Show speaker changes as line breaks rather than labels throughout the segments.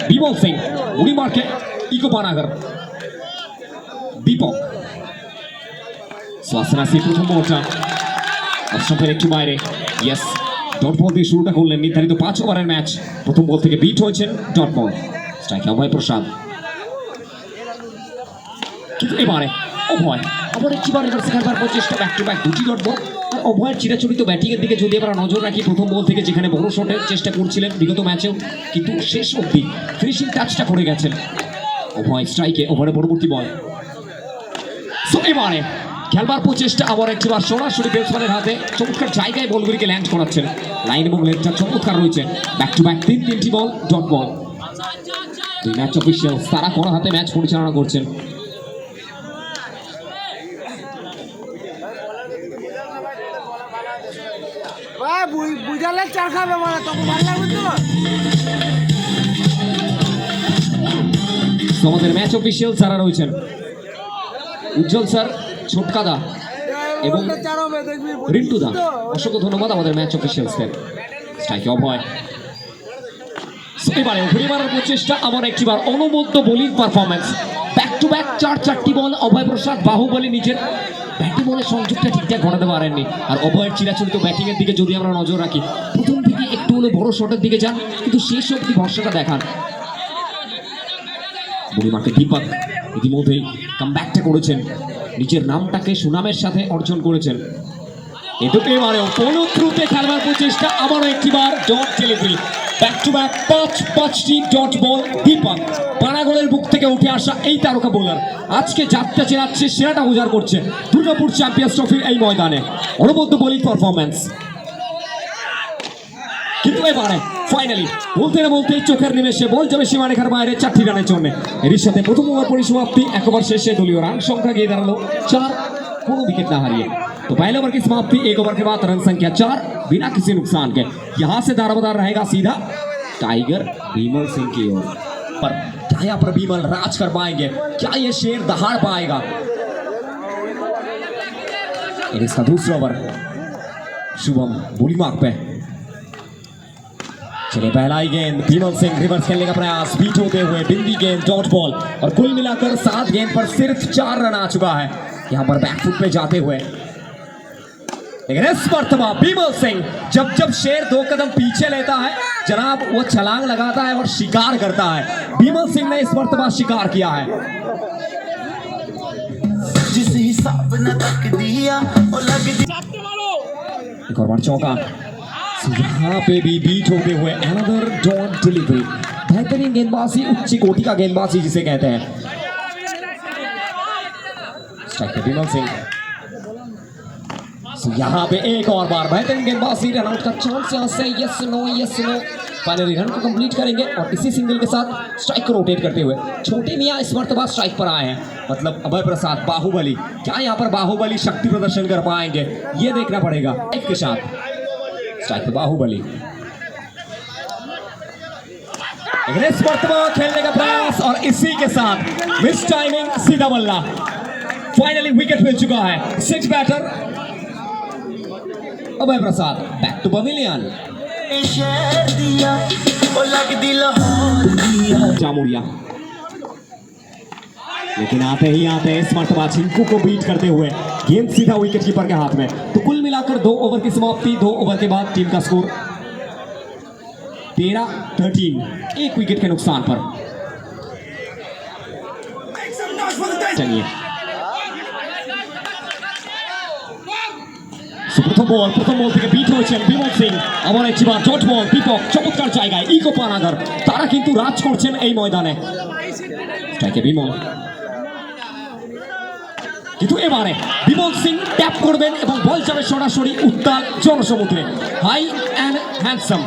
বিমল সিং উড়ি মার্কে ইকো পানাগর দীপক সোয়াসনাসি প্রথম বলটা অপশনের একটু বাইরে ইয়েস ডট বল দিয়ে শুরুটা করলেন নির্ধারিত 5 ওভারের ম্যাচ প্রথম বল থেকে বিট হয়েছেন ডট বল স্ট্রাইকে অভয় প্রসাদ কিন্তু এবারে অভয় আবার একটিবার রিভার্সে খেলবার প্রচেষ্টা ব্যাক টু ব্যাক দুটি ডট বল আর অভয়ের চিরাচরিত ব্যাটিংয়ের দিকে যদি আমরা নজর রাখি প্রথম বল থেকে যেখানে বড় শটের চেষ্টা করছিলেন বিগত ম্যাচেও কিন্তু শেষ অবধি ফিনিশিং টাচটা করে গেছেন অভয় স্ট্রাইকে ওভারে পরবর্তী বল সো এবারে খেলবার প্রচেষ্টা আবার একটিবার সরাসরি ব্যাটসম্যানের হাতে চমৎকার জায়গায় বলগুলিকে ল্যান্ড করাচ্ছেন লাইন এবং লেনটা চমৎকার রয়েছে ব্যাক টু ব্যাক তিনটি বল ডট বল দুই ম্যাচ অফিসিয়াল তারা কড়া হাতে ম্যাচ পরিচালনা করছেন আমাদের ম্যাচ অফিসিয়াল যারা রয়েছেন উজ্জ্বল স্যার ছোটকাদা এবং রিন্টু দা অসংখ্য ধন্যবাদ আমাদের ম্যাচ অফিসিয়ালসদের স্ট্রাইকে অভয় এবারে ঘুরে মারার প্রচেষ্টা আবার একটিবার অনবদ্য bowling performance back to back চারটি বল অভয় প্রসাদ বাহুবলী নিজের ব্যাটিং বলের সংযোগটা ঠিকঠাক ঘটাতে পারেননি আর অভয়ের চিরাচরিত ব্যাটিংয়ের দিকে যদি আমরা নজর রাখি প্রথম থেকে একটু হলো বড় শটের দিকে যান কিন্তু শেষ অবধি ভরসাটা দেখান বুড়িমাকে দীপক ইতিমধ্যেই কামব্যাকটা করেছেন নিজের নামটাকে সুনামের সাথে অর্জন করেছেন এটুকু এবারেও কোনো থ্রুতে খেলবার প্রচেষ্টা আবারও একটিবার dot delivery back to back পাঁচটি ডট বল দীপক পানাগড়ের বুক থেকে উঠে আসা এই তারকা বোলার আজকে যাত্রা চেনাচ্ছে সেরাটা উজাড় করছে দুর্গাপুর চ্যাম্পিয়ন্স ট্রফির এই ময়দানে অনবদ্য বোলিং পারফরমেন্স কিন্তু এবারে ফাইনালি বলতে চোখের নিমেষে বল যাবে সীমারেখার বাইরে 4টি রানের জন্য এর সাথে প্রথম ওভার পরিসমাপ্তি 1 ওভার শেষে দলীয় রান সংখ্যা গিয়ে দাঁড়ালো 4 কোনো विकेट ना हारिए तो पहले ओवर की समाप्ति 1 ओवर के बाद रन संख्या 4 बिना किसी नुकसान के यहां से दारोमदार रहेगा सीधा टाइगर बीमल सिंह की ओर पर क्या यहाँ पर बीमल राज कर पाएंगे क्या ये शेर दहाड़ पाएगा इसका दूसरा ओवर शुभम बॉलिंग मार्क पे चलिए पहला ही गेंद बीमल सिंह रिवर्स खेलने का प्रयास बीट होते हुए बिंदी गेंद डॉट बॉल और कुल मिलाकर 7 गेंद पर सिर्फ 4 रन आ चुका है यहां पर बैकफुट पे जाते हुए लेकिन इस मर्तबा बीमल सिंह जब शेर 2 कदम पीछे लेता है जनाब वो छलांग लगाता है और शिकार करता है बीमल सिंह ने इस मर्तबा शिकार किया है जिस हिसाब न तक दिया और लग एक और बार चौका यहाँ पे भी बीट होते हुए अनदर डॉट डिलीवरी बेहतरीन गेंदबाजी उच्च कोटि का गेंदबाजी जिसे कहते हैं स्ट्राइक बीमल सिंह यहाँ पे एक और बार बेहतरीन गेंदबाजी रन आउट का चांस यहाँ से यस नो फाइनली रन को कंप्लीट करेंगे और इसी सिंगल के साथ स्ट्राइक को रोटेट करते हुए छोटे मियां इस मर्तबा स्ट्राइक पर आए हैं मतलब अभय प्रसाद बाहुबली क्या यहाँ पर बाहुबली शक्ति प्रदर्शन कर पाएंगे ये देखना पड़ेगा एक के साथ स्ट्राइक बाहुबली इस मर्तबा खेलने का प्रयास और इसी के साथ मिस टाइमिंग सीधा बल्ला फाइनली विकेट मिल चुका है 6 batter Abhay Prasad back to pavilion Jamuria लेकिन आते इस मर्तबा चिंकू को बीट करते हुए गेंद सीधा विकेट कीपर के हाथ में तो कुल मिलाकर 2 ओवर की समाप्ति 2 ओवर के बाद टीम का स्कोर 13-13 एक विकेट के नुकसान पर चलिए প্রথম বল থেকে বিট হয়েছেন বিমল সিং আবার একবার ডট বল দীপক চমৎকার জায়গায় ইকো পানাগর তারা কিন্তু রাজ করছেন এই ময়দানে স্ট্রাইকে বিমল কিন্তু এবারে বিমল সিং ট্যাপ করবেন এবং বল যাবে সরাসরি উত্তাল জনসমুদ্রে হাই অ্যান্ড হ্যান্ডসাম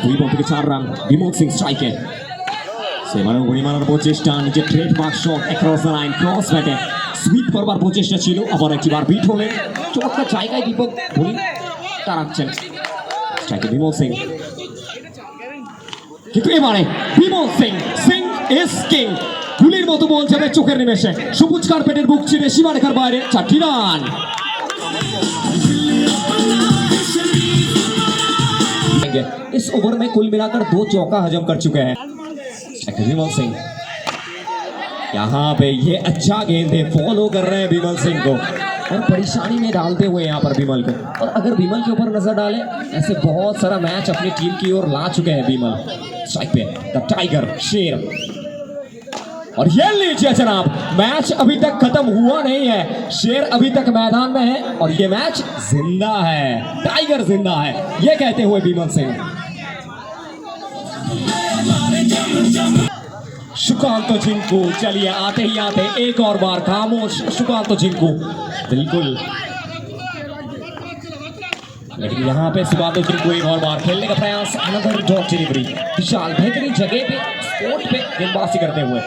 দুই বল থেকে 4 রান বিমল সিং স্ট্রাইকে সেবারে ঘুরে মারার প্রচেষ্টা নিজের trademark shot across the line cross ব্যাটে সুইপ করবার প্রচেষ্টা ছিল আবার একবার বিট হলেন চমৎকার জায়গায় দীপক বোলিং তাড়াচ্ছেন স্ট্রাইকে বিমল সিং কিন্তু এবারে বিমল সিং ইজ কিং গুলির মতো বল যাবে চোখের নিমেষে, সবুজ কার্পেটের বুক চিরে সীমারেখার বাইরে 4টি রান। इस ओवर में कुल मिलाकर 2 चौका हजम कर चुके हैं विमल सिंह। यहाँ पे ये अच्छा गेंद है, फॉलो कर रहे हैं विमल सिंह को और परेशानी में डालते हुए यहाँ पर विमल को। और अगर विमल के ऊपर नजर डालें, ऐसे बहुत सारा मैच अपनी टीम की ओर ला चुके हैं विमल। स्ट्राइक पे द टाइगर शेर, और ये लीजिए जनाब, मैच अभी तक खत्म हुआ नहीं है, शेर अभी तक मैदान में है और ये मैच जिंदा है, टाइगर जिंदा है, ये कहते हुए विमल सिंह। सुकांत जिंकू, चलिए आते ही आते एक और बार खामोश सुकांत जिंकू, बिल्कुल। लेकिन यहाँ पे सुकांत जिंकू एक और बार खेलने का प्रयास, अनदर डॉट डिलीवरी, विशाल बेहतरीन जगह पे स्पोर्ट पे गेंदबाजी करते हुए।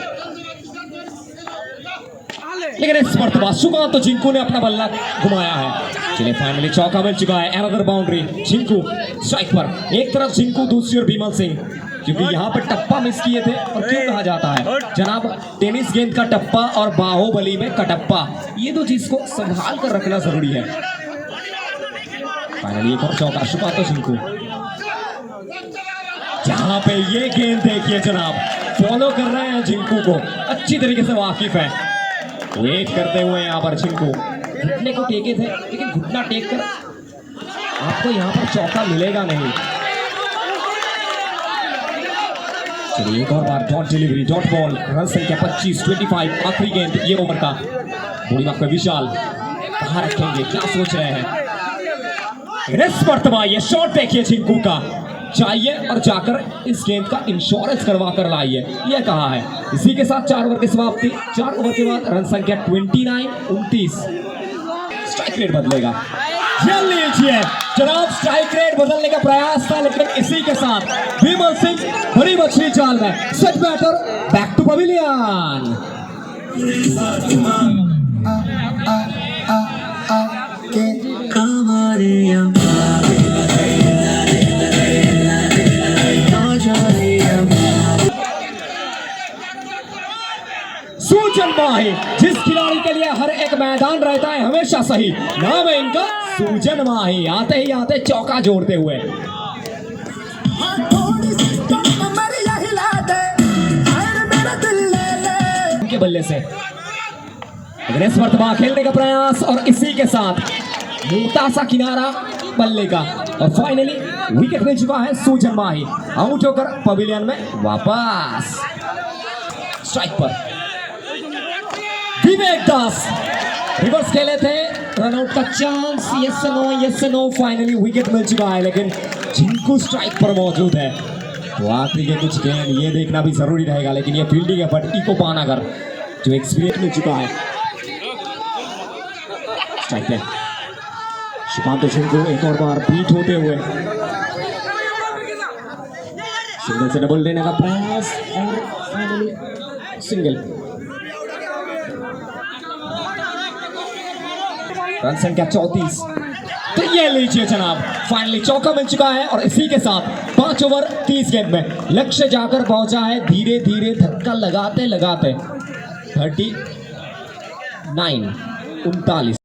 लेकिन इस मर्तबा सुकांत जिंकू ने अपना बल्ला घुमाया है। चलिए फाइनली चौका मिल चुका है, अनदर बाउंड्री, जिंकू स्ट्राइक पर, एक तरफ जिंकू दूसरी ओर विमल सिंह। क्योंकि यहाँ पर टप्पा मिस किए थे, और क्यों कहा जाता है जनाब, टेनिस गेंद का टप्पा और बाहुबली में कटप्पा, ये दो चीज को संभाल कर रखना जरूरी है। फाइनली एक और चौका सुकांत जिंकू। जहां पे ये गेंद देखिए जनाब, फॉलो कर रहे हैं जिंकू को, अच्छी तरीके से वाकिफ है, वेट करते हुए यहाँ पर जिंकू। घुटने को टेके थे, लेकिन घुटना टेक कर आपको यहाँ पर चौका मिलेगा नहीं। चलिए एक और बार dot delivery, dot ball, run संख्या 25 आखिरी गेंद ये ओवर का। बड़ी माफ विशाल कहाँ रखेंगे, क्या सोच रहे हैं? इस मर्तबा ये शॉट देखिए जिंकू का, चाहिए और जाकर इस गेंद का इंश्योरेंस करवा कर लाइए, यह कहा है। इसी के साथ 4 ओवर की समाप्ति, 4 ओवर के बाद रन संख्या 29 स्ट्राइक रेट बदलेगा। लीजिए जनाब, स्ट्राइक रेट बदलने का प्रयास था, लेकिन इसी के साथ विमल सिंह बड़ी मछली जाल में, set batter back to pavilion. सूजन माही, जिस खिलाड़ी के लिए हर एक मैदान रहता है हमेशा सही, नाम है इनका सूजन माही। आते ही आते चौका जोड़ते हुए उनके बल्ले से अग्रेस मर्तबा खेलने का प्रयास, और इसी के साथ मोटा सा किनारा बल्ले का, और फाइनली विकेट मिल चुका है सूजन माही, आउट होकर पवेलियन में वापस। स्ट्राइक पर विवेक दास रिवर्स खेले थे, रनआउट का chance, yes no, finally wicket मिल चुका है, लेकिन जिंकू स्ट्राइक पर मौजूद है, तो आखिरी के कुछ गेंद ये देखना भी जरूरी रहेगा। लेकिन ये फील्डिंग एफर्ट इको पानागर जो एक्सपीरियंस मिल चुका है। स्ट्राइक पे सुकांत जिंकू एक और बार बीट होते हुए सिंगल से डबल लेने का प्रयास, और फाइनली सिंगल। रन संख्या 34। तो ये लीजिए जनाब, फाइनली चौका मिल चुका है, और इसी के साथ 5 ओवर 30 गेंद में लक्ष्य जाकर पहुंचा है, धीरे धीरे धक्का लगाते लगाते 39